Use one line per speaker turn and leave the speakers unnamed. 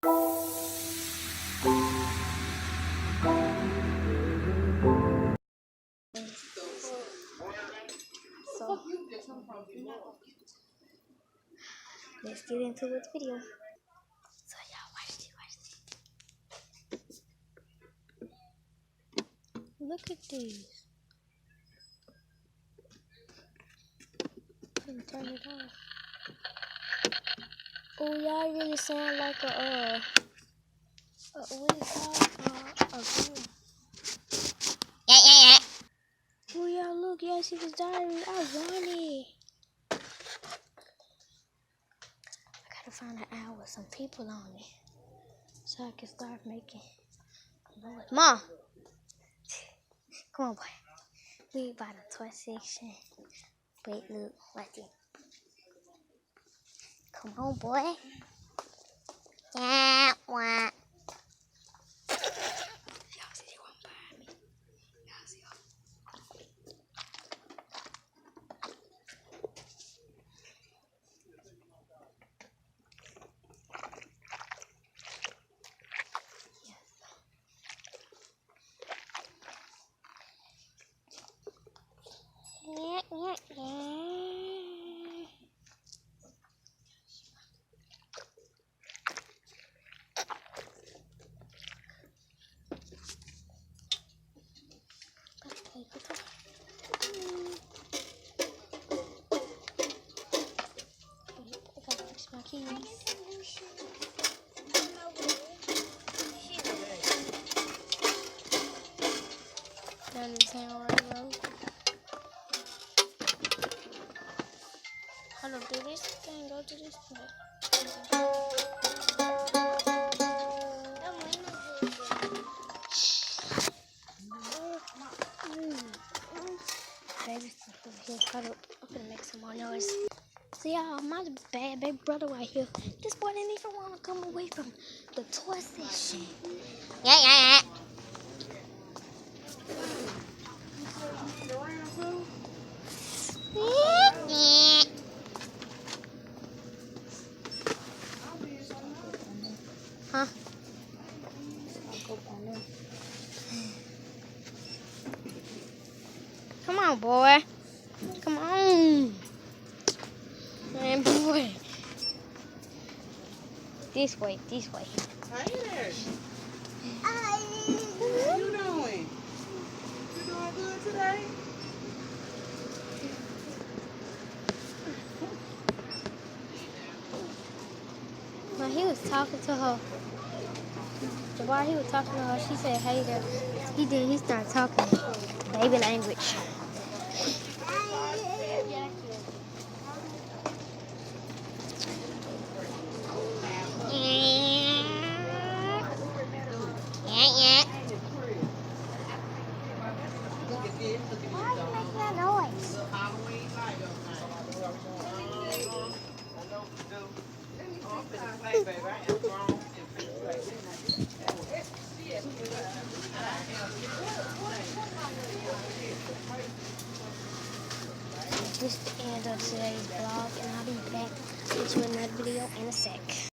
So let's get into this video. So y'all watch this. Look at these. Turn it off. Oh, y'all really sound like what is called? A girl. Yeah. Oh, y'all look, y'all see this diary? I want it. I gotta find an hour with some people on it so I can start making noise. Mom! Come on, boy. We by the toy section. Wait, look, watch it. Come on, boy. Yeah, what? Y'all see that one behind me? Y'all see her? Yeah. I gotta fix my keys. Down this hand right road. Hold up, do this thing, go to this place. Baby, hold up, I'm gonna make some more noise. So y'all, my bad baby brother right here. This boy didn't even want to come away from the toy section. Yeah. Huh? Come on, boy. Come on. Man, boy. This way.
Hey there. How you doing? You doing good today?
When he was talking to her, while he was talking to her, she said, hey there. He started talking baby language. Yeah. Why are you making that noise? This is the end of today's vlog, and I'll be back with another video in a sec.